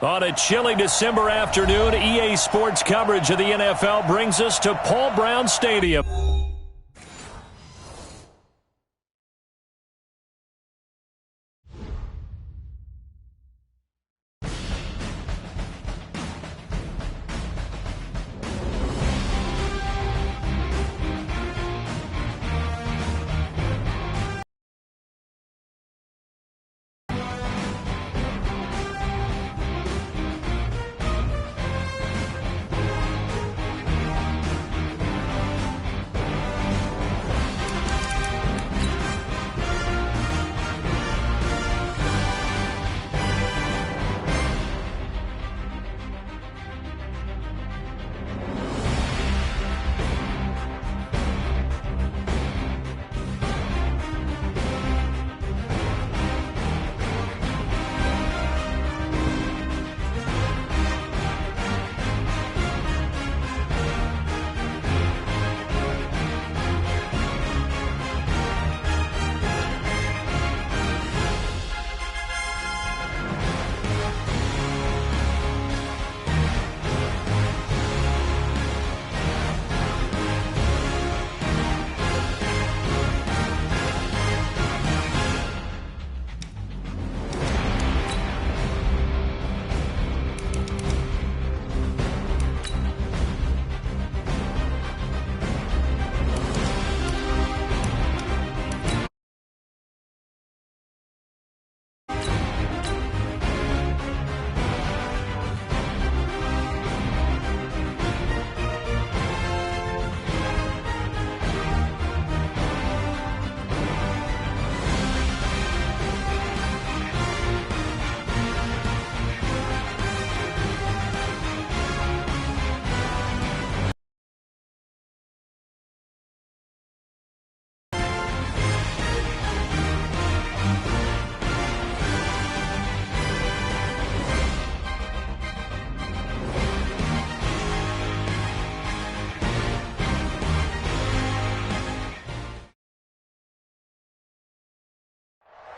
On a chilly December afternoon, EA Sports coverage of the NFL brings us to Paul Brown Stadium.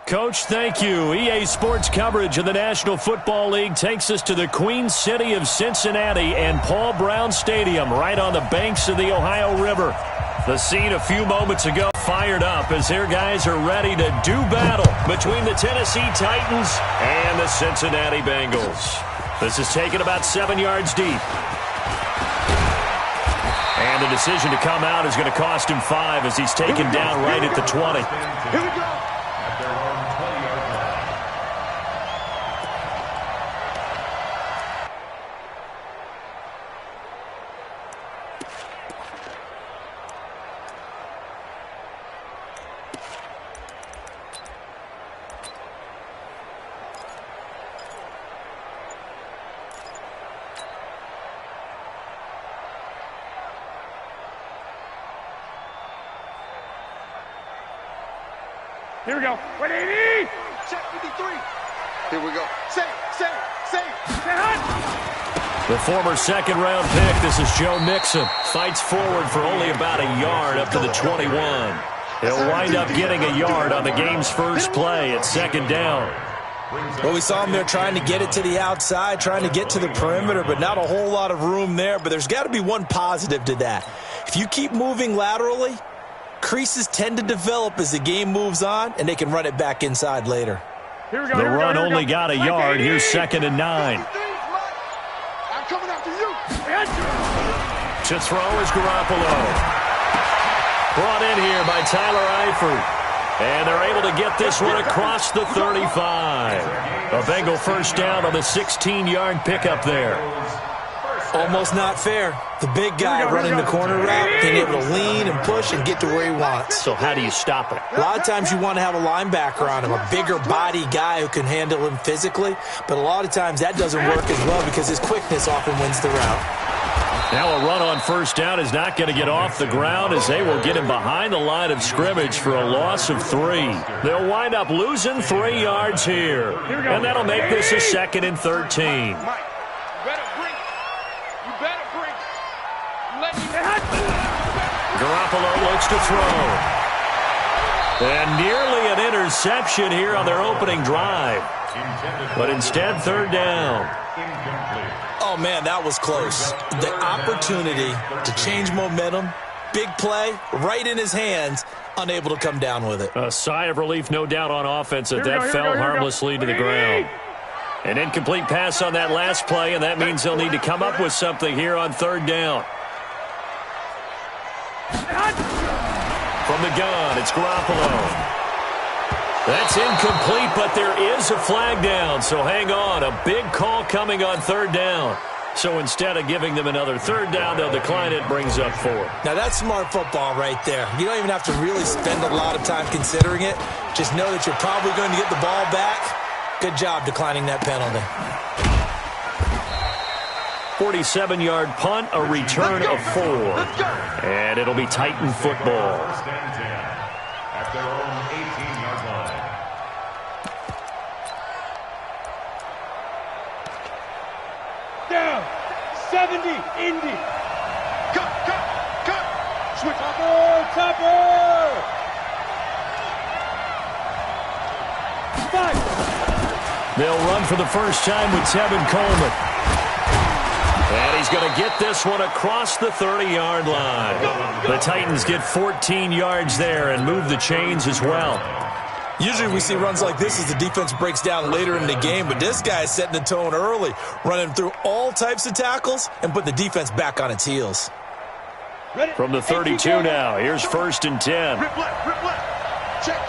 Coach, thank you. EA Sports coverage of the National Football League takes us to the Queen City of Cincinnati and Paul Brown Stadium right on the banks of the Ohio River. The scene a few moments ago fired up as their guys are ready to do battle between the Tennessee Titans and the Cincinnati Bengals. This is taken about 7 yards deep. And the decision to come out is going to cost him 5 as he's taken down right at the 20. Here we go. Here we go. 180. Check 53. Here we go. Say. The former second-round pick, this is Joe Mixon, fights forward for only about a yard up to the 21. He'll wind up getting a yard on the game's first play at second down. Well, we saw him there trying to get it to the outside, trying to get to the perimeter, but not a whole lot of room there. But there's got to be one positive to that. If you keep moving laterally, creases tend to develop as the game moves on, and they can run it back inside later. The run only got a yard. Here's 2nd and 9. I'm coming after you. To throw is Garoppolo. Brought in here by Tyler Eifert. And they're able to get this one across the 35. A Bengal first down on the 16-yard pickup there. Almost not fair. The big guy running the corner route, being able to lean and push and get to where he wants. So how do you stop it? A lot of times you want to have a linebacker on him, a bigger body guy who can handle him physically. But a lot of times that doesn't work as well because his quickness often wins the route. Now a run on first down is not going to get off the ground as they will get him behind the line of scrimmage for a loss of 3. They'll wind up losing 3 yards here. And that'll make this a 2nd and 13. Garoppolo looks to throw. And nearly an interception here on their opening drive. But instead, third down. Oh, man, that was close. The opportunity to change momentum, big play, right in his hands, unable to come down with it. A sigh of relief, no doubt, on offense that fell harmlessly to the ground. An incomplete pass on that last play, and that means they'll need to come up with something here on third down. From the gun, it's Garoppolo. That's incomplete, but there is a flag down, so hang on. A big call coming on third down. So instead of giving them another third down, they'll decline it, brings up 4. Now, that's smart football right there. You don't even have to really spend a lot of time considering it. Just know that you're probably going to get the ball back. Good job declining that penalty. 47-yard punt, a return of 4. And it'll be Titan football. At their own 18-yard line. Down. 70. Indy. Cut. Switch. Topper. 5. They'll run for the first time with Tevin Coleman. And he's going to get this one across the 30-yard line. The Titans get 14 yards there and move the chains as well. Usually we see runs like this as the defense breaks down later in the game, but this guy is setting the tone early, running through all types of tackles and put the defense back on its heels. From the 32 now, here's 1st and 10. Rip left. Check.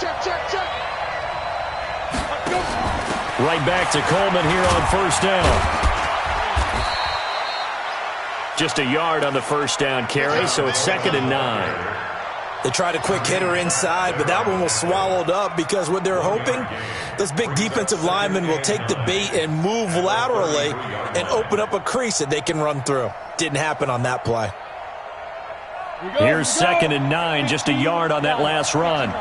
Right back to Coleman here on 1st down. Just a yard on the 1st down carry, so it's 2nd and 9. They tried a quick hitter inside, but that one was swallowed up because what they're hoping, those big defensive linemen will take the bait and move laterally and open up a crease that they can run through. Didn't happen on that play. Here's 2nd and 9, just a yard on that last run.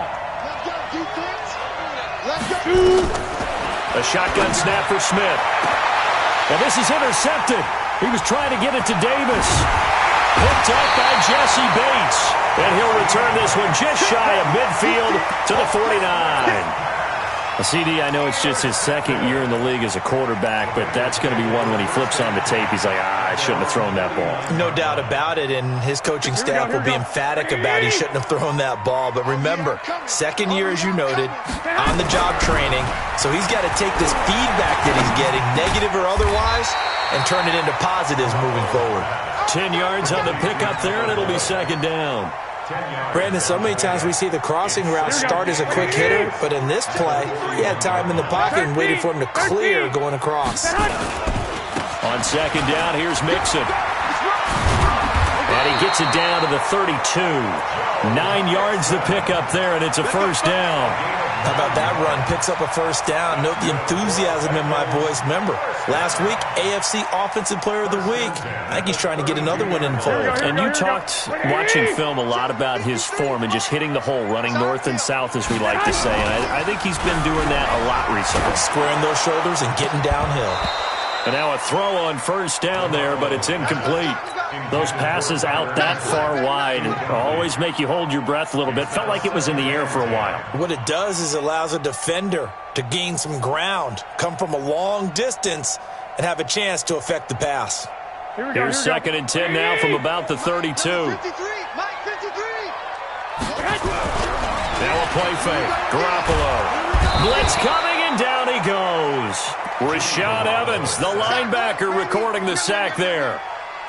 A shotgun snap for Smith. And this is intercepted. He was trying to get it to Davis. Picked up by Jesse Bates. And he'll return this one just shy of midfield to the 49. CD, I know it's just his 2nd year in the league as a quarterback, but that's going to be one when he flips on the tape. He's like, I shouldn't have thrown that ball. No doubt about it, and his coaching staff will be emphatic about he shouldn't have thrown that ball. But remember, 2nd year, as you noted, on-the-job training, so he's got to take this feedback that he's getting, negative or otherwise, and turn it into positives moving forward. 10 yards on the pickup there, and it'll be 2nd down. Brandon, so many times we see the crossing route start as a quick hitter, but in this play, he had time in the pocket and waited for him to clear going across. On 2nd down, here's Mixon. And he gets it down to the 32. 9 yards the pickup there, and it's a 1st down. How about that run? Picks up a 1st down. Note the enthusiasm in my voice. Remember, last week, AFC Offensive Player of the Week. I think he's trying to get another one in the fold. And you talked, watching film, a lot about his form and just hitting the hole, running north and south, as we like to say. And I think he's been doing that a lot recently. Squaring those shoulders and getting downhill. And now a throw on 1st down there, but it's incomplete. Those passes out that far wide always make you hold your breath a little bit. Felt like it was in the air for a while. What it does is allows a defender to gain some ground, come from a long distance, and have a chance to affect the pass. Here's 2nd and 10 now from about the 32. 53. Now a play fake. Garoppolo. Blitz coming, and down he goes. Rashad Evans, the linebacker, recording the sack there.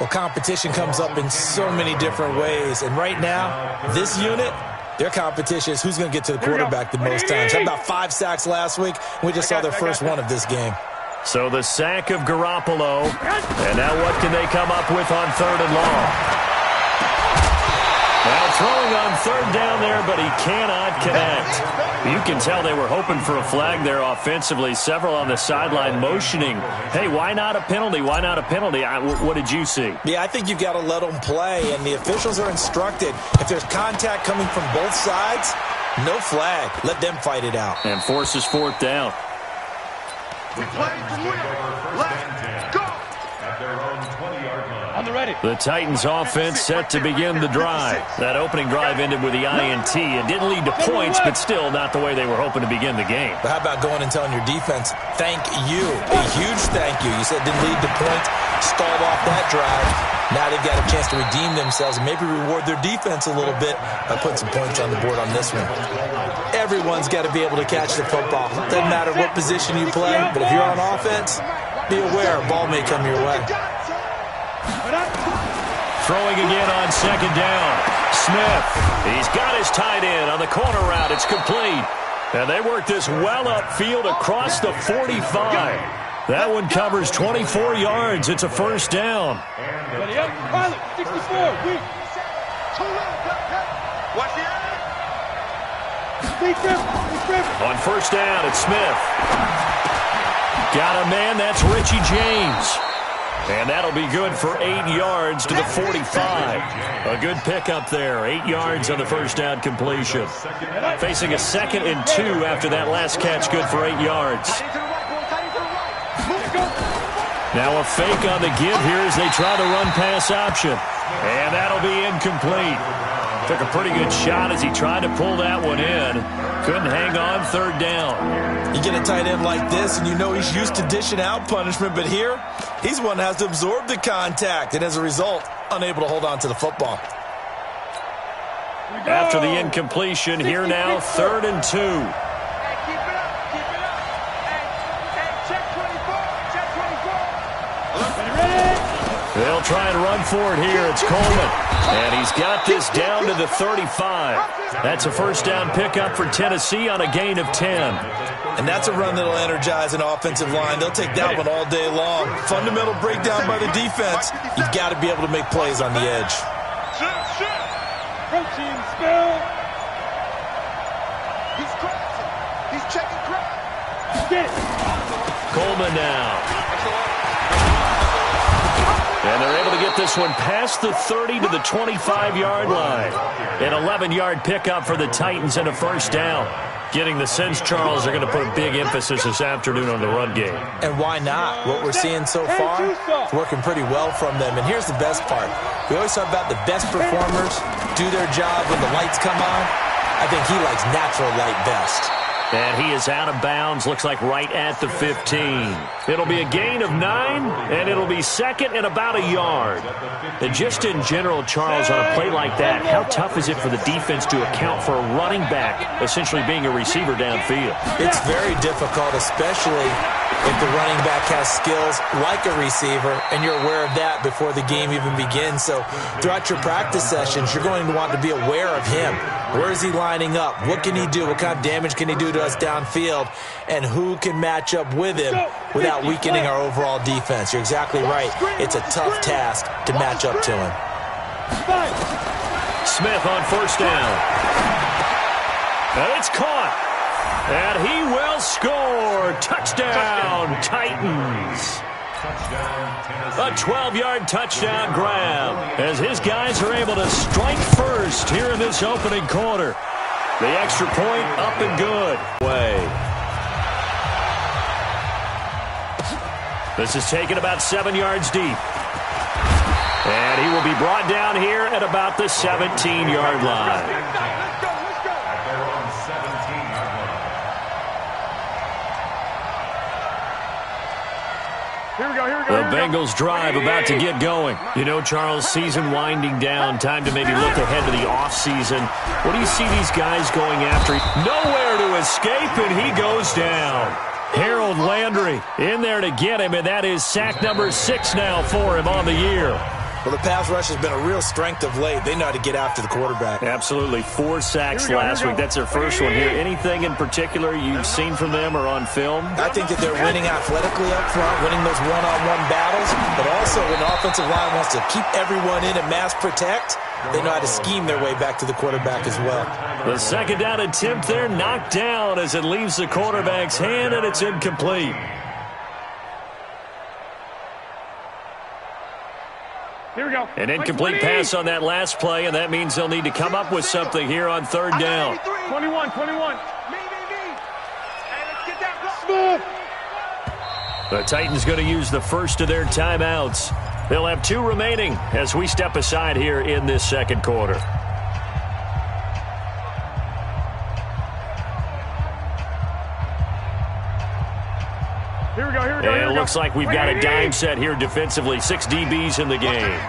Well, competition comes up in so many different ways. And right now, this unit, their competition is who's going to get to the quarterback the most times. Had about 5 sacks last week. We just saw their first one of this game. So the sack of Garoppolo. And now what can they come up with on 3rd and long? Well, throwing on 3rd down there, but he cannot connect. You can tell they were hoping for a flag there offensively. Several on the sideline motioning, hey, why not a penalty? Why not a penalty? What did you see? Yeah, I think you've got to let them play, and the officials are instructed. If there's contact coming from both sides, no flag. Let them fight it out. And forces 4th down. Play from where? Left. Go. At their own 20-yard line. The Titans offense set to begin the drive. That opening drive ended with the INT. It didn't lead to points, but still not the way they were hoping to begin the game. But how about going and telling your defense, thank you, a huge thank you. You said it didn't lead to points, stalled off that drive. Now they've got a chance to redeem themselves and maybe reward their defense a little bit by putting some points on the board on this one. Everyone's got to be able to catch the football. Doesn't matter what position you play, but if you're on offense, be aware a ball may come your way. Throwing again on second down. Smith, he's got his tight end on the corner route. It's complete. And they work this well upfield across the 45. That one covers 24 yards. It's a first down. Ready up, pilot, 64, weak. Watch the On first down, it's Smith. Got a man, that's Richie James. And that'll be good for 8 yards to the 45. A good pickup there. 8 yards on the first down completion. Facing a 2nd and 2 after that last catch, good for 8 yards. Now a fake on the give here as they try the run-pass option. And that'll be incomplete. Took a pretty good shot as he tried to pull that one in. Couldn't hang on, third down. You get a tight end like this, and you know he's used to dishing out punishment, but here, he's one that has to absorb the contact, and as a result, unable to hold on to the football. After the incompletion, here now, 3rd and 2. They'll try and run for it here. It's Coleman. And he's got this down to the 35. That's a first down pickup for Tennessee on a gain of 10. And that's a run that'll energize an offensive line. They'll take that one all day long. Fundamental breakdown by the defense. You've got to be able to make plays on the edge. Protein spill. He's crossing. He's checking crowd. Coleman now. And they're able to get this one past the 30 to the 25-yard line. An 11-yard pickup for the Titans and a first down. Getting the sense, Charles, they're going to put a big emphasis this afternoon on the run game. And why not? What we're seeing so far is working pretty well from them. And here's the best part. We always talk about the best performers do their job when the lights come on. I think he likes natural light best. And he is out of bounds, looks like right at the 15. It'll be a gain of 9, and it'll be second and about a yard. And just in general, Charles, on a play like that, how tough is it for the defense to account for a running back essentially being a receiver downfield? It's very difficult, especially if the running back has skills like a receiver, and you're aware of that before the game even begins. So throughout your practice sessions, you're going to want to be aware of him. Where is he lining up? What can he do? What kind of damage can he do to us downfield? And who can match up with him without weakening our overall defense? You're exactly right. It's a tough task to match up to him. Smith on first down. And it's caught. And he will score. Touchdown, Titans. A 12-yard touchdown grab as his guys are able to strike first here in this opening quarter. The extra point up and good. This is taken about 7 yards deep. And he will be brought down here at about the 17-yard line. The Bengals drive about to get going. You know, Charles, season winding down. Time to maybe look ahead to the offseason. What do you see these guys going after? Nowhere to escape, and he goes down. Harold Landry in there to get him, and that is sack number 6 now for him on the year. Well, the pass rush has been a real strength of late. They know how to get after the quarterback. Absolutely. 4 sacks last week. That's their first one here. Anything in particular you've seen from them or on film? I think that they're winning athletically up front, winning those one-on-one battles, but also when the offensive line wants to keep everyone in and mass protect, they know how to scheme their way back to the quarterback as well. The second down attempt there knocked down as it leaves the quarterback's hand, and it's incomplete. Here we go. An incomplete pass on that last play, and that means they'll need to come up with something here on third down. 21. Hey, let's get that block. The Titans going to use the first of their timeouts. They'll have 2 remaining as we step aside here in this second quarter. Here we go, here we go, And it looks like we've got a dime set here defensively. 6 DBs in the game.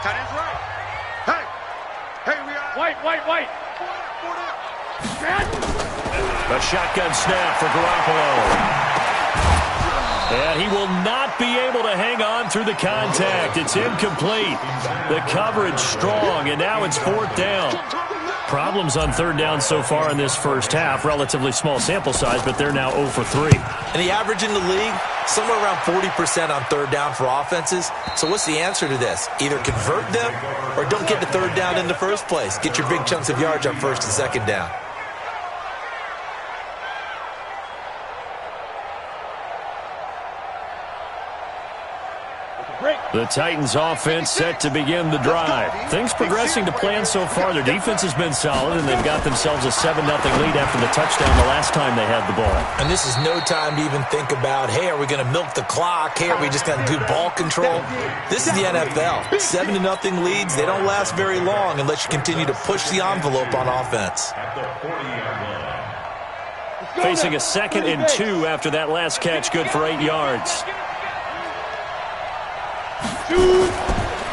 Tight end's right. Hey, we are. White. A shotgun snap for Garoppolo. And he will not be able to hang on through the contact. It's incomplete. The coverage strong, and now it's 4th down. Problems on 3rd down so far in this first half. Relatively small sample size, but they're now 0 for 3. And the average in the league, somewhere around 40% on 3rd down for offenses. So what's the answer to this? Either convert them or don't get the 3rd down in the first place. Get your big chunks of yards on 1st and 2nd down. The Titans offense set to begin the drive. Things progressing to plan so far. Their defense has been solid, and they've got themselves a 7-0 lead after the touchdown the last time they had the ball. And this is no time to even think about, hey, are we going to milk the clock? Hey, are we just going to do ball control? This is the NFL. 7-0 leads, they don't last very long unless you continue to push the envelope on offense. Facing a 2nd and 2 after that last catch, good for 8 yards.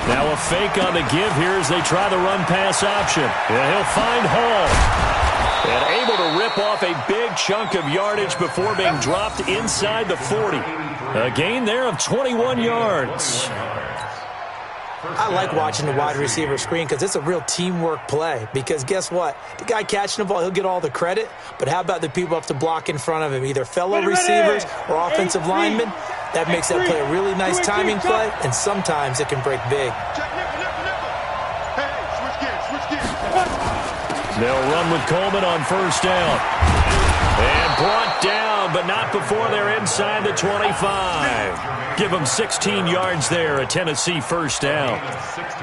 Now a fake on the give here as they try the run-pass option. And he'll find Hall. And able to rip off a big chunk of yardage before being dropped inside the 40. A gain there of 21 yards. I like watching the wide receiver screen because it's a real teamwork play. Because guess what? The guy catching the ball, he'll get all the credit. But how about the people up to block in front of him, either fellow receivers or offensive linemen? That makes that play a really nice timing play, and sometimes it can break big. They'll run with Coleman on 1st down. And brought down, but not before they're inside the 25. Give them 16 yards there, a Tennessee 1st down.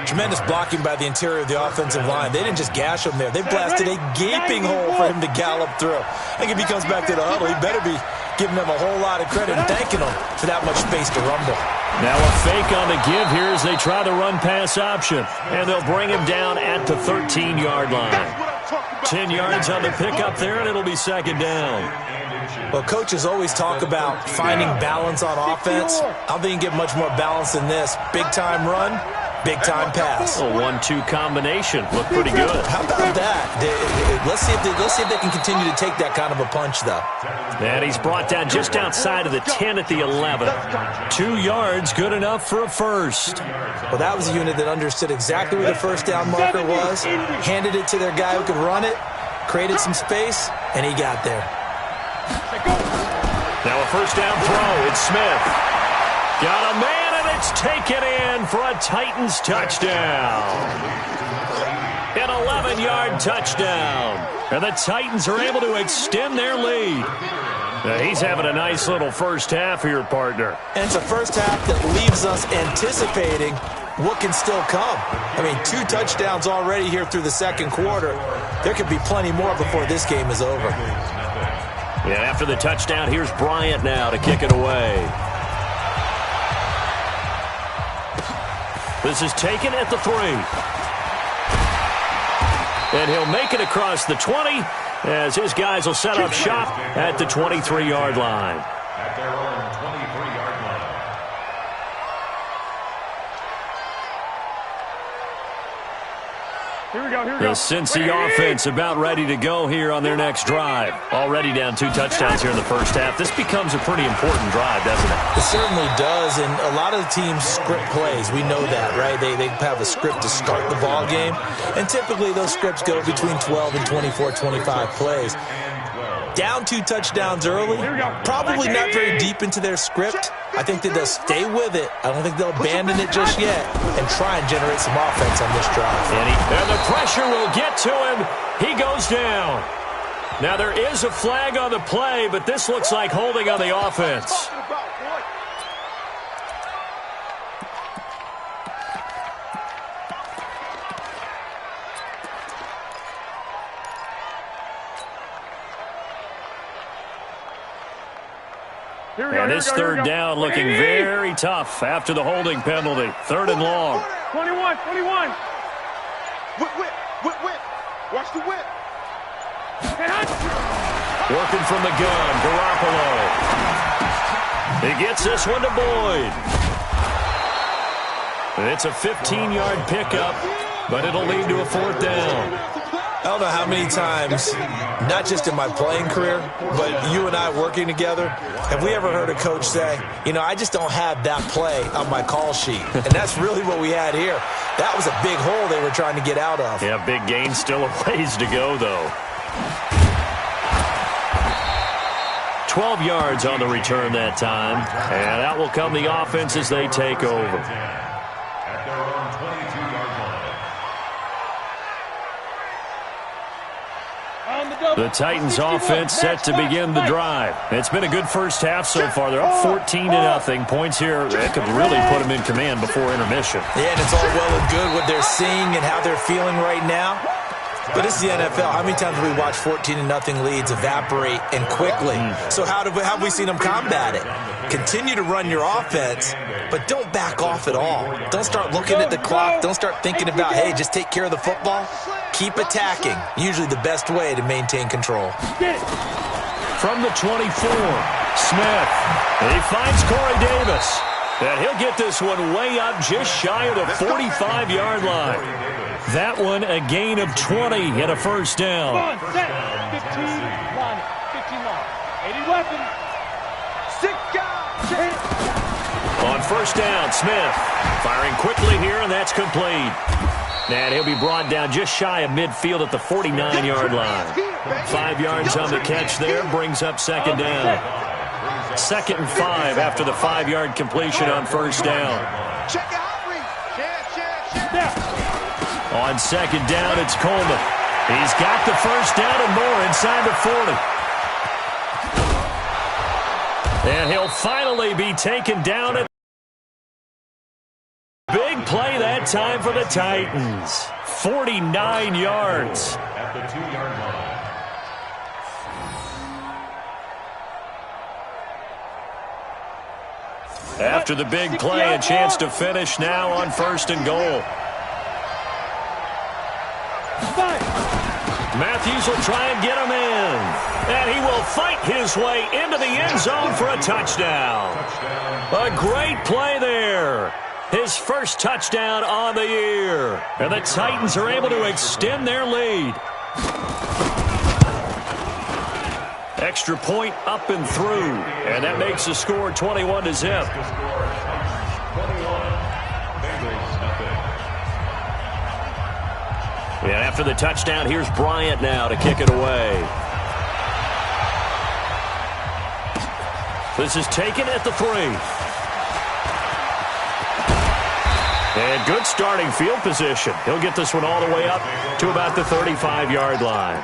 Tremendous blocking by the interior of the offensive line. They didn't just gash him there. They blasted a gaping hole for him to gallop through. I think if he comes back to the huddle, he better be giving them a whole lot of credit and thanking them for that much space to rumble. Now a fake on the give here as they try the run-pass option. And they'll bring him down at the 13-yard line. 10 yards on the pickup there, and it'll be 2nd down. Well, coaches always talk about finding balance on offense. I don't think you can get much more balance than this. Big-time run, big-time pass. A 1-2 combination. Looked pretty good. How about that? Let's see if they can continue to take that kind of a punch, though. And he's brought down just outside of the 10 at the 11. 2 yards, good enough for a 1st. Well, that was a unit that understood exactly where the 1st down marker was, handed it to their guy who could run it, created some space, and he got there. Now a 1st down throw. It's Smith. Got a man, and it's taken in for a Titans touchdown. An 11-yard touchdown. And the Titans are able to extend their lead. Now he's having a nice little first half here, partner. And it's a first half that leaves us anticipating what can still come. I mean, 2 touchdowns already here through the second quarter. There could be plenty more before this game is over. And after the touchdown, here's Bryant now to kick it away. This is taken at the 3. And he'll make it across the 20 as his guys will set up shop at the 23-yard line. At their own 23-yard line. Here we go. The Cincy offense about ready to go here on their next drive. Already down 2 touchdowns here in the first half. This becomes a pretty important drive, doesn't it? It certainly does, and a lot of the teams script plays. We know that, right? They have a script to start the ball game, and typically those scripts go between 12 and 24, 25 plays. Down 2 touchdowns early, probably not very deep into their script. I think that they'll stay with it. I don't think they'll abandon it just yet and try and generate some offense on this drive. And the pressure will get to him. He goes down. Now there is a flag on the play, but this looks like holding on the offense. And this third down looking very tough after the holding penalty. 3rd and long. 21. Whip. Watch the whip. Working from the gun, Garoppolo. He gets this one to Boyd. It's a 15-yard pickup, but it'll lead to a 4th down. I don't know how many times, not just in my playing career, but you and I working together, have we ever heard a coach say, you know, I just don't have that play on my call sheet. And that's really what we had here. That was a big hole they were trying to get out of. Yeah, big gain, still a ways to go, though. 12 yards on the return that time. And out will come the offense as they take over. At their own 22-yard line. The Titans offense set to begin the drive. It's been a good first half so far. They're up 14-0. Points here that could really put them in command before intermission. Yeah, and it's all well and good what they're seeing and how they're feeling right now. But it's the NFL. How many times have we watched 14-0 leads evaporate and quickly? So how have we seen them combat it? Continue to run your offense, but don't back off at all. Don't start looking at the clock. Don't start thinking about, hey, just take care of the football. Keep attacking. Usually the best way to maintain control. From the 24, Smith. He finds Corey Davis. And he'll get this one way up just shy of the 45-yard line. That one a gain of 20 and a first down. 15 long. 80 weapons. 6 guys. On first down, Smith firing quickly here, and that's complete. And he'll be brought down just shy of midfield at the 49-yard line. 5 yards on the catch there, brings up 2nd down. 2nd and 5 after the 5-yard completion on first down. On 2nd down, it's Coleman. He's got the first down and more inside the 40. And he'll finally be taken down. Big play that time for the Titans. 49 yards. At the 2-yard line. After the big play, a chance to finish now on 1st and goal. Matthews will try and get him in. And he will fight his way into the end zone for a touchdown. A great play there. His first touchdown on the year. And the Titans are able to extend their lead. Extra point up and through. And that makes the score 21-0. And after the touchdown, here's Bryant now to kick it away. This is taken at the 3. And good starting field position. He'll get this one all the way up to about the 35-yard line.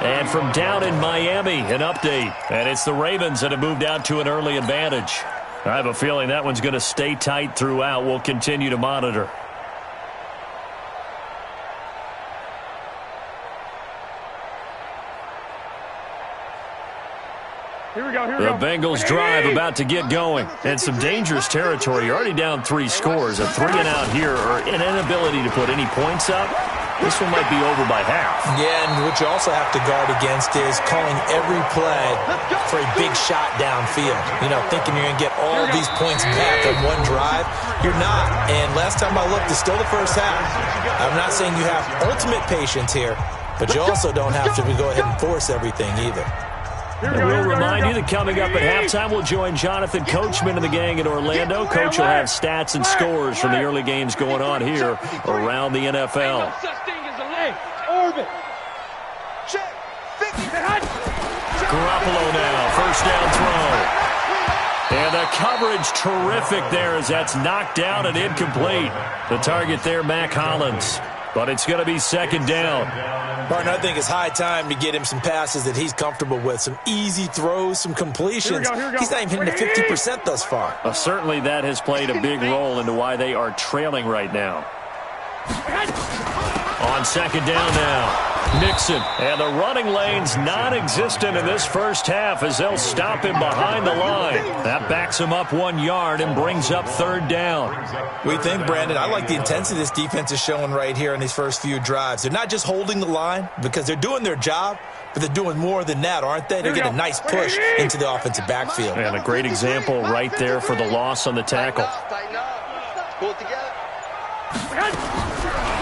And from down in Miami, an update. And it's the Ravens that have moved out to an early advantage. I have a feeling that one's going to stay tight throughout. We'll continue to monitor. The Bengals drive about to get going. And some dangerous territory. You're already down 3 scores. A 3-and-out here or an inability to put any points up. This one might be over by half. Yeah, and what you also have to guard against is calling every play for a big shot downfield. You know, thinking you're going to get all these points back on one drive. You're not. And last time I looked, it's still the first half. I'm not saying you have ultimate patience here, but you also don't have to go ahead and force everything either. And we'll remind you that coming up at halftime, we'll join Jonathan Coachman and the gang in Orlando. Coach will have stats and scores from the early games going on here around the NFL. Garoppolo now, first down throw. And the coverage terrific there as that's knocked down and incomplete. The target there, Mac Hollins. But it's going to be 2nd down. Martin, I think it's high time to get him some passes that he's comfortable with. Some easy throws, some completions. He's not even hitting the 50% thus far. Certainly that has played a big role into why they are trailing right now. On On second down now. Nixon, and the running lane's non-existent in this first half as they'll stop him behind the line. That backs him up 1 yard and brings up third down. We think, Brandon, I like the intensity this defense is showing right here in these first few drives. They're not just holding the line because they're doing their job, but they're doing more than that, aren't they? They're getting a nice push into the offensive backfield. And a great example right there for the loss on the tackle.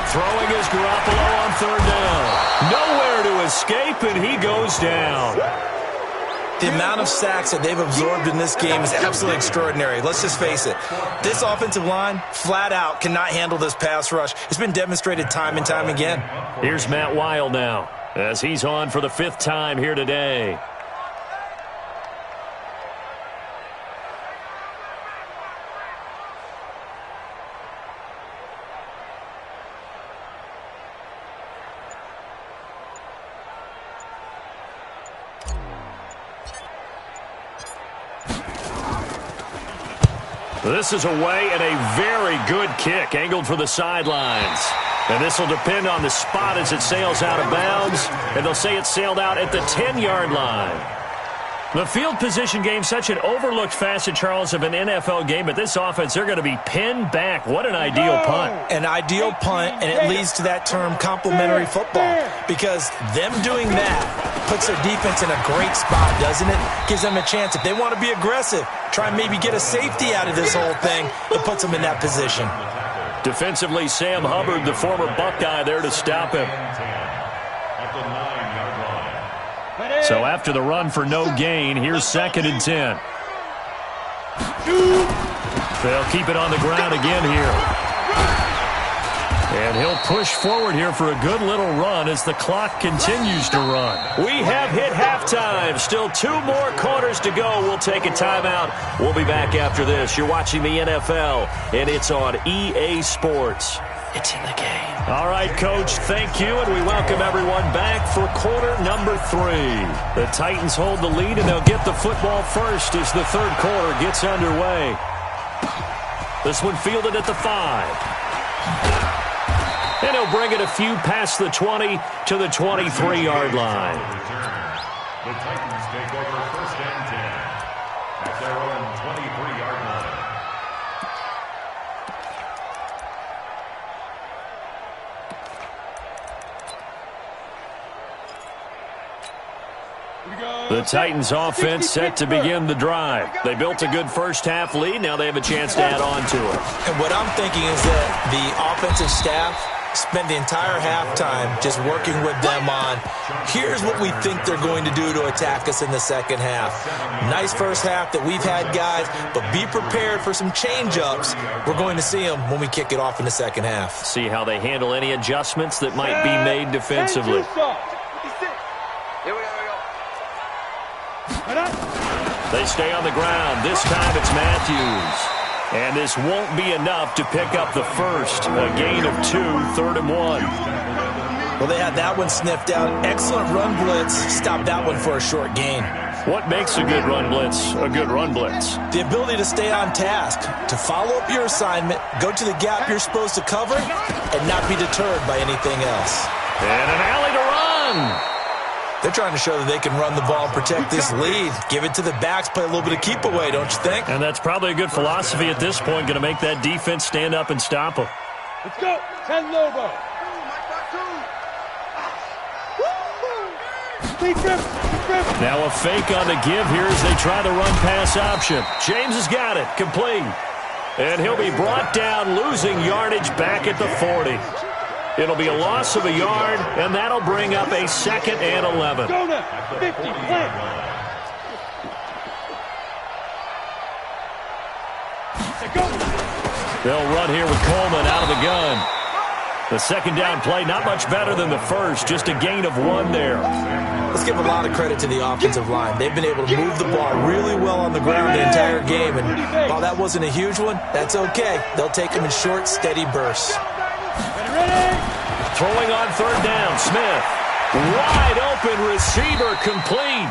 Throwing is Garoppolo on third down. Nowhere to escape, and he goes down. The amount of sacks that they've absorbed in this game is absolutely extraordinary. Let's just face it. This offensive line, flat out, cannot handle this pass rush. It's been demonstrated time and time again. Here's Matt Weil now, as he's on for the 5th time here today. This is away and a very good kick, angled for the sidelines. And this will depend on the spot as it sails out of bounds. And they'll say it sailed out at the 10-yard line. The field position game, such an overlooked facet, Charles, of an NFL game. But this offense, they're going to be pinned back. What an ideal punt. An ideal punt, and it leads to that term complementary football. Because them doing that puts their defense in a great spot, doesn't it? Gives them a chance. If they want to be aggressive, try and maybe get a safety out of this whole thing, it puts them in that position. Defensively, Sam Hubbard, the former Buckeye, there to stop him. So after the run for no gain, here's 2nd and 10. They'll keep it on the ground again here. And he'll push forward here for a good little run as the clock continues to run. We have hit halftime. Still 2 more quarters to go. We'll take a timeout. We'll be back after this. You're watching the NFL, and it's on EA Sports. It's in the game. All right, Coach, thank you, and we welcome everyone back for quarter number 3. The Titans hold the lead, and they'll get the football first as the third quarter gets underway. This one fielded at the 5. And he'll bring it a few past the 20 to the 23-yard line. The Titans take over 1st and 10 at their own 23-yard line. The Titans offense set to begin the drive. They built a good first-half lead. Now they have a chance to add on to it. And what I'm thinking is that the offensive staff spend the entire halftime just working with them on, here's what we think they're going to do to attack us in the second half. Nice first half that we've had, guys, but be prepared for some change-ups. We're going to see them when we kick it off in the second half. See how they handle any adjustments that might be made defensively. They stay on the ground. This time it's Matthews. And this won't be enough to pick up the first. A gain of 2, 3rd and 1. Well, they had that one sniffed out. Excellent run blitz. Stop that one for a short gain. What makes a good run blitz a good run blitz? The ability to stay on task, to follow up your assignment, go to the gap you're supposed to cover, and not be deterred by anything else. And an alley to run. They're trying to show that they can run the ball and protect this lead. Give it to the backs, play a little bit of keep away, don't you think? And that's probably a good philosophy at this point, going to make that defense stand up and stop them. Let's go. 10 Lobo. Now a fake on the give here as they try the run pass option. James has got it, complete. And he'll be brought down, losing yardage back at the 40. It'll be a loss of a yard, and that'll bring up a 2nd and 11. Go now. 50, plant. They'll run here with Coleman out of the gun. The second down play, not much better than the first, just a gain of 1 there. Let's give a lot of credit to the offensive line. They've been able to move the ball really well on the ground the entire game, and while that wasn't a huge one, that's okay. They'll take them in short, steady bursts. Throwing on 3rd down, Smith. Wide open receiver, complete.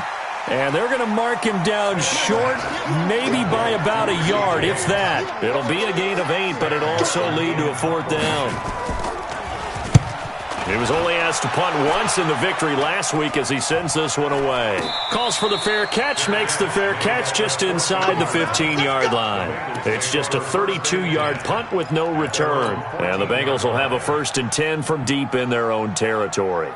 And they're going to mark him down short, maybe by about a yard, if that. It'll be a gain of 8, but it'll also lead to a 4th down. He was only asked to punt once in the victory last week as he sends this one away. Calls for the fair catch, makes the fair catch just inside the 15-yard line. It's just a 32-yard punt with no return. And the Bengals will have a 1st and 10 from deep in their own territory.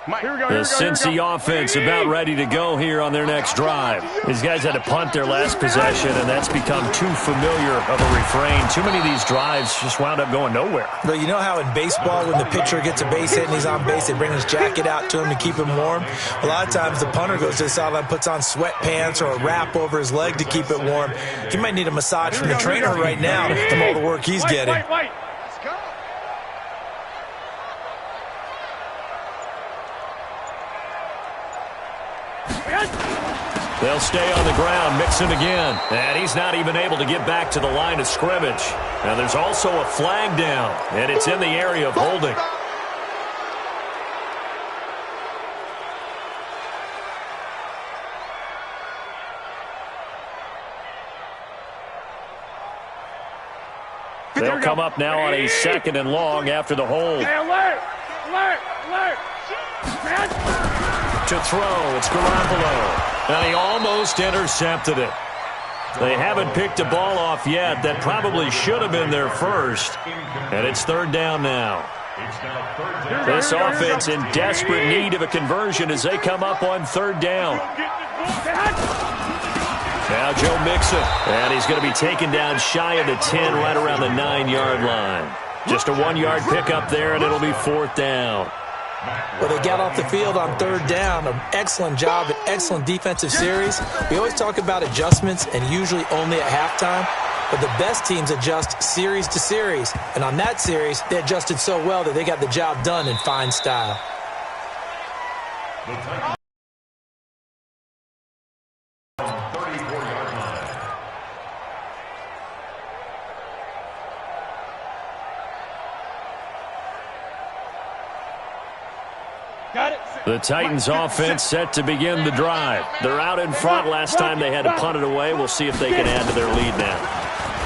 The Cincy offense about ready to go here on their next drive. These guys had to punt their last possession, and that's become too familiar of a refrain. Too many of these drives just wound up going nowhere. But you know how in baseball, when the pitcher gets a base hit and he's on base, they bring his jacket out to him to keep him warm? A lot of times the punter goes to the sideline, puts on sweatpants or a wrap over his leg to keep it warm. He might need a massage from the trainer right now from all the work he's getting. They'll stay on the ground, Mixon again. And he's not even able to get back to the line of scrimmage. Now there's also a flag down, and it's in the area of holding. They'll come up now on a 2nd and long after the hold. To throw, it's Garoppolo. And he almost intercepted it. They haven't picked a ball off yet. That probably should have been their first. And it's 3rd down now. This offense in desperate need of a conversion as they come up on 3rd down. Now Joe Mixon. And he's going to be taken down shy of the 10, right around the 9-yard line. Just a 1-yard pickup there, and it'll be 4th down. Well, they got off the field on 3rd down. An excellent job, an excellent defensive series. We always talk about adjustments, and usually only at halftime. But the best teams adjust series to series. And on that series, they adjusted so well that they got the job done in fine style. The Titans offense set to begin the drive. They're out in front. Last time they had to punt it away. We'll see if they can add to their lead now.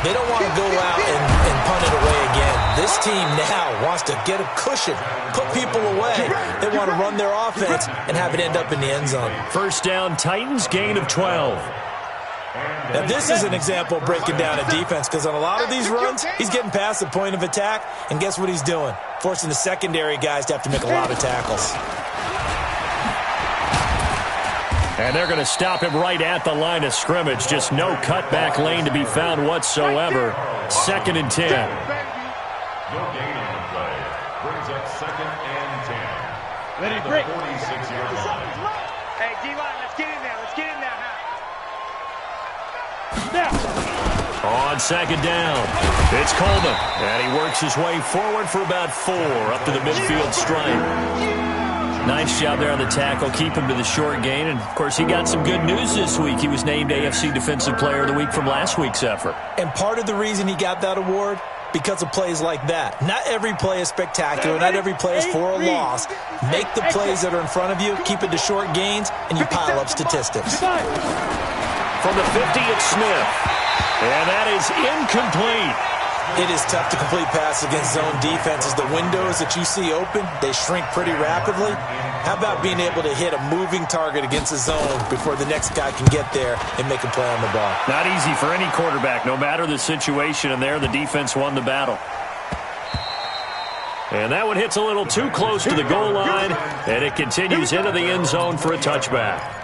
They don't want to go out and punt it away again. This team now wants to get a cushion, put people away. They want to run their offense and have it end up in the end zone. 1st down, Titans, gain of 12. Now, this is an example of breaking down a defense because on a lot of these runs, he's getting past the point of attack, and guess what he's doing? Forcing the secondary guys to have to make a lot of tackles. And they're going to stop him right at the line of scrimmage. Just no cutback lane to be found whatsoever. 2nd and 10. No gain on the play. Brings up 2nd and 10. Let it break. 46-yard line. Hey, D-line, let's get in there. Let's get in there now. On 2nd down, it's Coleman. And he works his way forward for about 4 up to the midfield stripe. Nice job there on the tackle. Keep him to the short gain. And, of course, he got some good news this week. He was named AFC Defensive Player of the Week from last week's effort. And part of the reason he got that award, because of plays like that. Not every play is spectacular. Not every play is for a loss. Make the plays that are in front of you, keep it to short gains, and you pile up statistics. From the 50, it's Smith. And that is incomplete. It is tough to complete passes against zone defenses. The windows that you see open, they shrink pretty rapidly. How about being able to hit a moving target against a zone before the next guy can get there and make a play on the ball? Not easy for any quarterback, no matter the situation, and there the defense won the battle. And that one hits a little too close to the goal line, and it continues into the end zone for a touchback.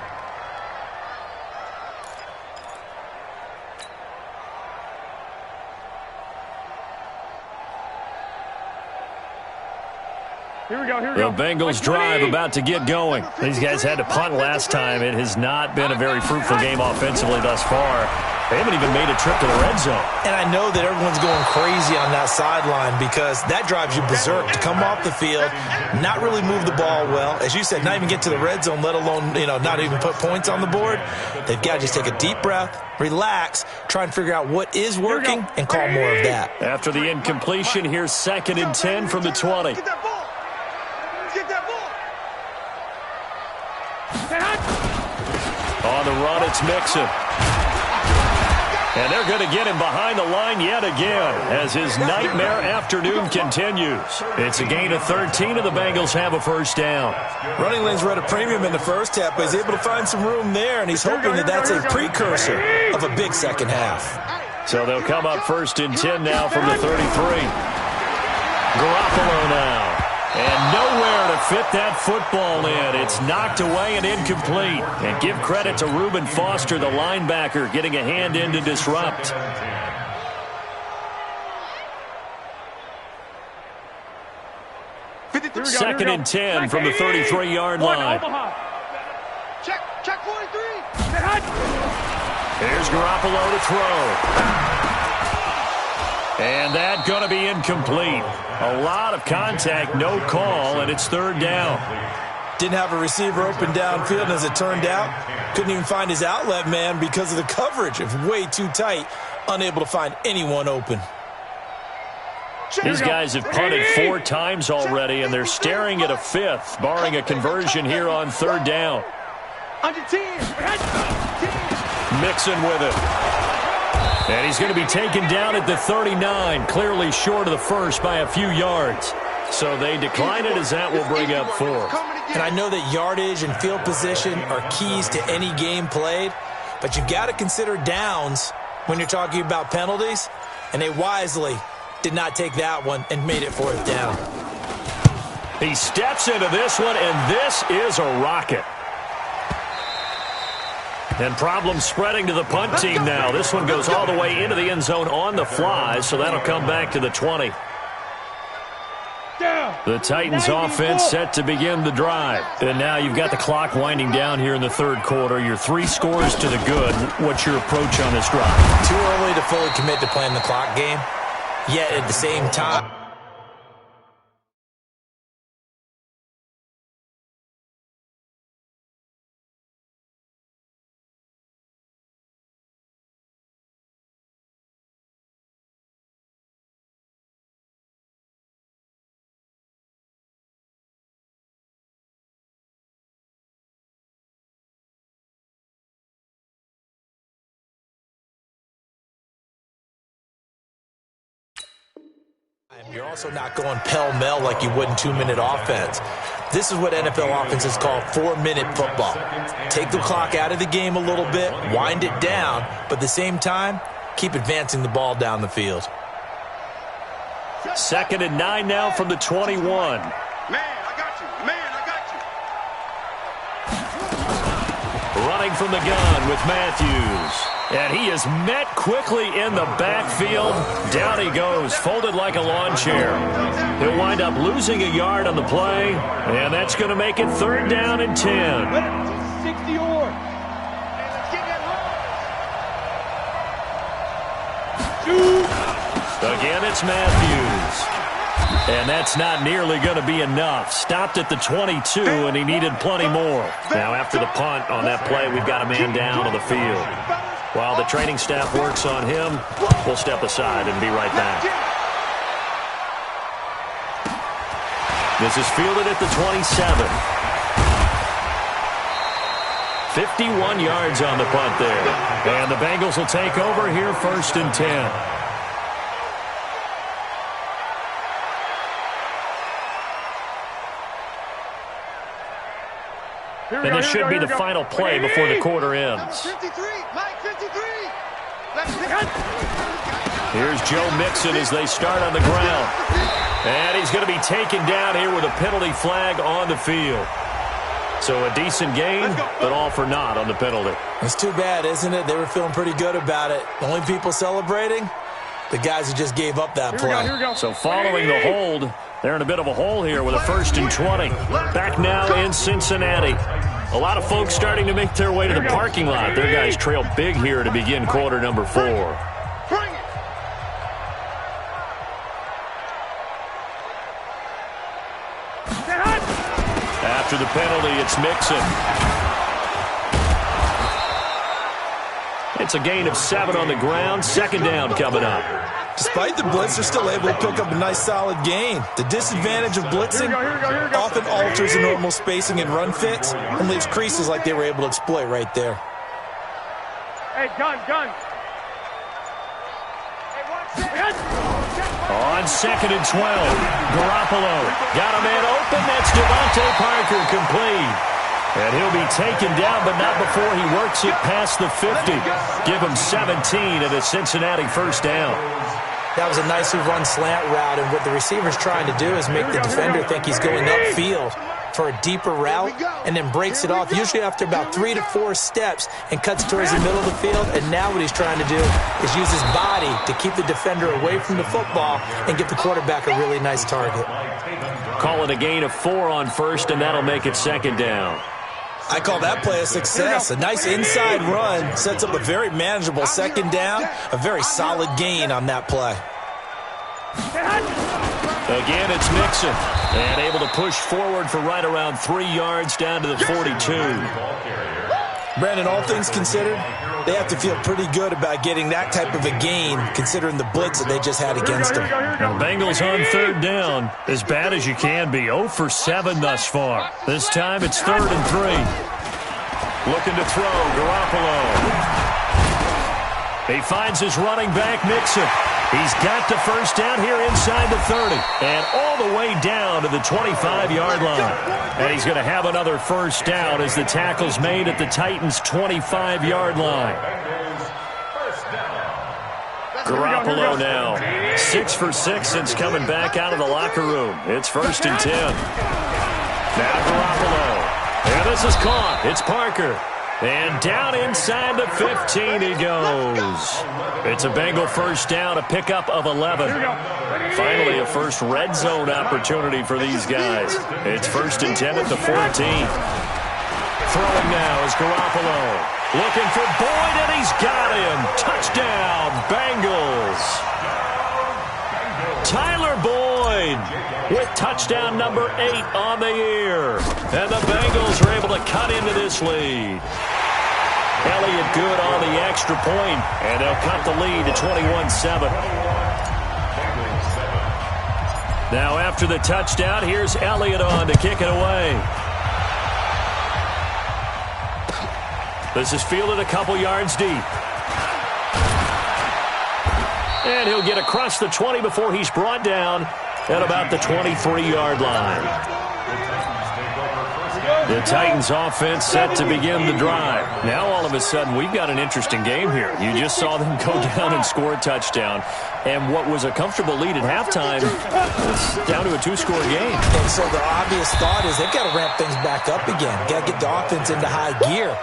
The Bengals drive about to get going. These guys had to punt last time. It has not been a very fruitful game offensively thus far. They haven't even made a trip to the red zone. And I know that everyone's going crazy on that sideline because that drives you berserk to come off the field, not really move the ball well. As you said, not even get to the red zone, let alone, not even put points on the board. They've got to just take a deep breath, relax, try and figure out what is working, and call more of that. After the incompletion, here's 2nd and 10 from the 20. On the run, it's Mixon. And they're going to get him behind the line yet again as his nightmare afternoon continues. It's a gain of 13, and the Bengals have a first down. Running lanes were at a premium in the first half, but he's able to find some room there, and he's hoping that that's a precursor of a big second half. So they'll come up first and 10 now from the 33. Garoppolo now. And nowhere to fit that football in. It's knocked away and incomplete. And give credit to Reuben Foster, the linebacker, getting a hand in to disrupt. Second and 10 from the 33-yard line. Check 43. Here's Garoppolo to throw. And that's going to be incomplete. A lot of contact, no call, and it's third down. Didn't have a receiver open downfield, and as it turned out, couldn't even find his outlet man because of the coverage. It was way too tight, unable to find anyone open. These guys have punted 4 times already, and they're staring at a fifth, barring a conversion here on third down. Mixon with it. And he's going to be taken down at the 39, clearly short of the first by a few yards. So they decline it as that will bring up fourth. And I know that yardage and field position are keys to any game played, but you've got to consider downs when you're talking about penalties, and they wisely did not take that one and made it fourth down. He steps into this one, and this is a rocket. And problems spreading to the punt team now. This one goes all the way into the end zone on the fly, so that'll come back to the 20. The Titans offense set to begin the drive. And now you've got the clock winding down here in the third quarter. Your 3 scores to the good. What's your approach on this drive? Too early to fully commit to playing the clock game, yet at the same time, you're also not going pell-mell like you would in 2-minute offense. This is what NFL offenses call 4-minute football. Take the clock out of the game a little bit, wind it down, but at the same time, keep advancing the ball down the field. Second and 9 now from the 21. Man, I got you. Man, I got you. Running from the gun with Matthews. And he is met quickly in the backfield. Down he goes, folded like a lawn chair. He'll wind up losing a yard on the play, and that's going to make it third down and 10. Again, it's Matthews. And that's not nearly going to be enough. Stopped at the 22, and he needed plenty more. Now, after the punt on that play, we've got a man down on the field. While the training staff works on him, we'll step aside and be right back. This is fielded at the 27. 51 yards on the punt there. And the Bengals will take over here first and 10. And this should be the final play before the quarter ends. 53, Mike 53. Here's Joe Mixon as they start on the ground. And he's going to be taken down here with a penalty flag on the field. So a decent gain, but all for naught on the penalty. It's too bad, isn't it? They were feeling pretty good about it. The only people celebrating, the guys who just gave up that play. So following the hold, they're in a bit of a hole here with a first and 20. Back now in Cincinnati. A lot of folks starting to make their way to the parking lot. Their guys trail big here to begin quarter number 4. After the penalty, it's Mixon. It's a gain of 7 on the ground. Second down coming up. Despite the blitz, they're still able to pick up a nice solid gain. The disadvantage of blitzing often alters the normal spacing and run fits and leaves creases like they were able to exploit right there. Hey, gun. On 2nd and 12, Garoppolo got a man open. That's Devontae Parker, complete. And he'll be taken down, but not before he works it past the 50. Give him 17 and a Cincinnati first down. That was a nicely run slant route, and what the receiver's trying to do is make the defender think he's going upfield for a deeper route and then breaks it off, usually after about 3 to 4 steps, and cuts towards the middle of the field. And now what he's trying to do is use his body to keep the defender away from the football and give the quarterback a really nice target. Call it a gain of 4 on first, and that'll make it 2nd down. I call that play a success. A nice inside run sets up a very manageable 2nd down, a very solid gain on that play. Again, it's Mixon, and able to push forward for right around 3 yards down to the 42. Brandon, all things considered, they have to feel pretty good about getting that type of a gain, considering the blitz that they just had against them. Now, Bengals on 3rd down, as bad as you can be. 0 for 7 thus far. This time it's 3rd and 3. Looking to throw, Garoppolo. He finds his running back, Mixon. He's got the first down here inside the 30 and all the way down to the 25-yard line. And he's going to have another first down as the tackle's made at the Titans' 25-yard line. Garoppolo now 6 for 6 since coming back out of the locker room. It's 1st and 10. Now Garoppolo. And this is caught. It's Parker. And down inside the 15 he goes. It's a Bengal first down, a pickup of 11. Finally, a first red zone opportunity for these guys. It's 1st and 10 at the 14. Throwing now is Garoppolo. Looking for Boyd, and he's got him. Touchdown, Bengals. Tyler Boyd with touchdown number 8 on the year. And the Bengals are able to cut into this lead. Elliott good on the extra point, and they'll cut the lead to 21-7. Now after the touchdown, here's Elliott on to kick it away. This is fielded a couple yards deep. And he'll get across the 20 before he's brought down at about the 23-yard line. The Titans offense set to begin the drive. Now all of a sudden we've got an interesting game here. You just saw them go down and score a touchdown. And what was a comfortable lead at halftime is down to a 2-score game. And so the obvious thought is they've got to ramp things back up again. Got to get the offense into high gear.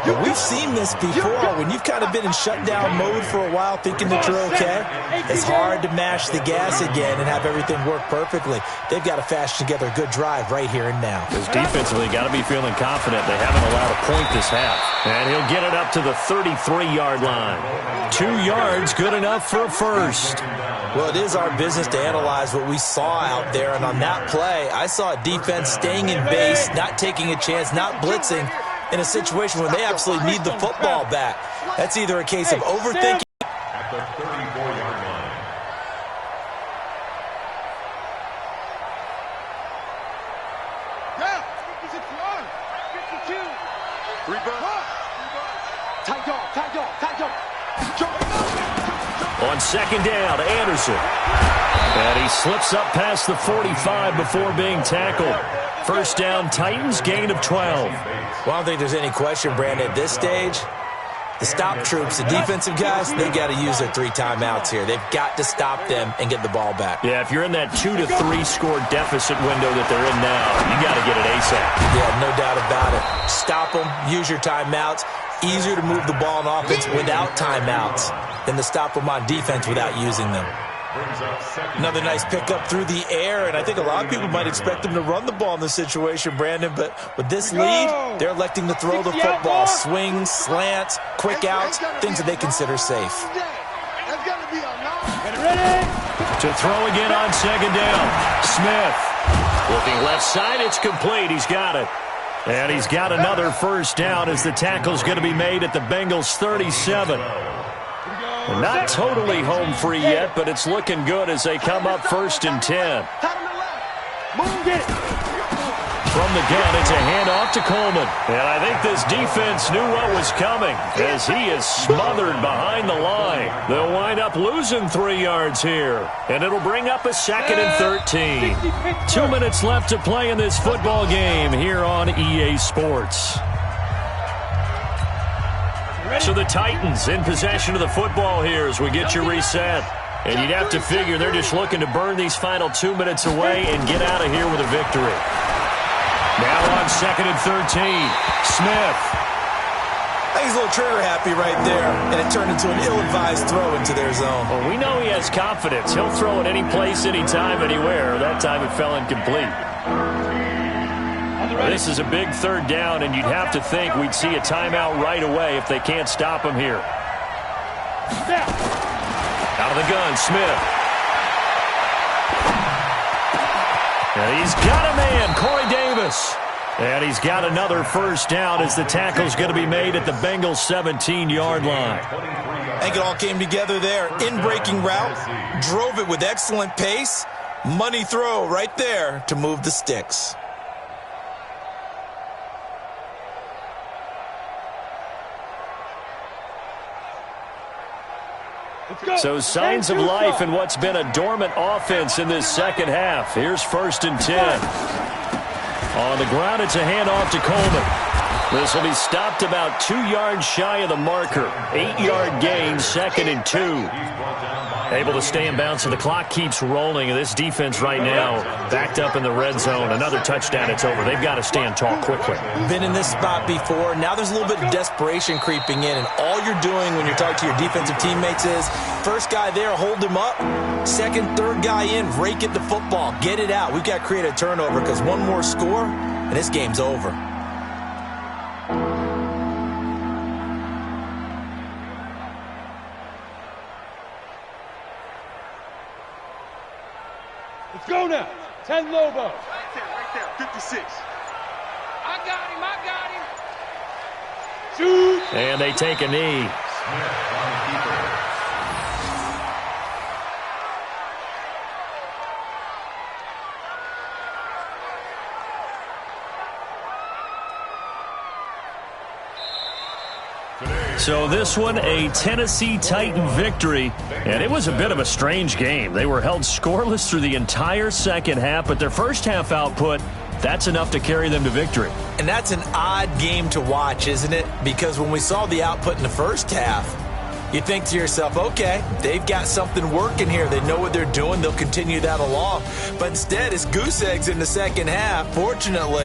But we've seen this before. When you've kind of been in shutdown mode for a while thinking that you're okay, it's hard to mash the gas again and have everything work perfectly. They've got to fashion together a good drive right here and now. Because defensively, got to be feeling confident. They haven't allowed a point this half. And he'll get it up to the 33-yard line. 2 yards, good enough for a first. Well, it is our business to analyze what we saw out there. And on that play, I saw a defense staying in base, not taking a chance, not blitzing, in a situation where they absolutely need the football back. That's either a case of overthinking. At the 34-yard line. Yeah, 51, 52. Rebound. Tight dog. On 2nd down, Anderson. And he slips up past the 45 before being tackled. First down, Titans, gain of 12. Well, I don't think there's any question, Brandon, at this stage, the stop troops, the defensive guys, they've got to use their 3 timeouts here. They've got to stop them and get the ball back. Yeah, if you're in that 2 to 3 score deficit window that they're in now, you got to get it ASAP. Yeah, no doubt about it. Stop them, use your timeouts. Easier to move the ball on offense without timeouts than to stop them on defense without using them. Another nice pickup through the air, and I think a lot of people might expect them to run the ball in this situation, Brandon, but with this lead, they're electing to throw the football. Swings, slants, quick outs, things that they consider safe. To throw again on 2nd down. Smith looking left side. It's complete. He's got it. And he's got another first down as the tackle's going to be made at the Bengals' 37. Not totally home free yet, but it's looking good as they come up 1st and 10. From the gun, it's a handoff to Coleman. And I think this defense knew what was coming as he is smothered behind the line. They'll wind up losing 3 yards here. And it'll bring up a 2nd and 13. 2 minutes left to play in this football game here on EA Sports. So the Titans in possession of the football here as we get you reset. And you'd have to figure they're just looking to burn these final 2 minutes away and get out of here with a victory. Now on 2nd and 13, Smith. I think he's a little trigger happy right there, and it turned into an ill-advised throw into their zone. Well, we know he has confidence. He'll throw it any place, anytime, anywhere. That time it fell incomplete. This is a big 3rd down, and you'd have to think we'd see a timeout right away if they can't stop him here. Out of the gun, Smith. And he's got a man, Corey Davis. And he's got another 1st down as the tackle's going to be made at the Bengals 17-yard line. I think it all came together there. In-breaking route, drove it with excellent pace. Money throw right there to move the sticks. So signs of life in what's been a dormant offense in this 2nd half. Here's 1st and 10. On the ground, it's a handoff to Coleman. This will be stopped about 2 yards shy of the marker. 8-yard gain, 2nd and 2. Able to stay in bounds, so the clock keeps rolling. And this defense right now backed up in the red zone. Another touchdown, it's over. They've got to stand tall quickly. Been in this spot before. Now there's a little bit of desperation creeping in. And all you're doing when you're talking to your defensive teammates is, first guy there, hold him up. 2nd, 3rd guy in, rake at the football. Get it out. We've got to create a turnover because one more score, and this game's over. Let's go now. 10 Lobo. Right there, 56. I got him. Shoot. And they take a knee. So this one, a Tennessee Titan victory, and it was a bit of a strange game. They were held scoreless through the entire 2nd half, but their 1st half output, that's enough to carry them to victory. And that's an odd game to watch, isn't it? Because when we saw the output in the 1st half, you think to yourself, okay, they've got something working here. They know what they're doing. They'll continue that along. But instead, it's goose eggs in the 2nd half. Fortunately,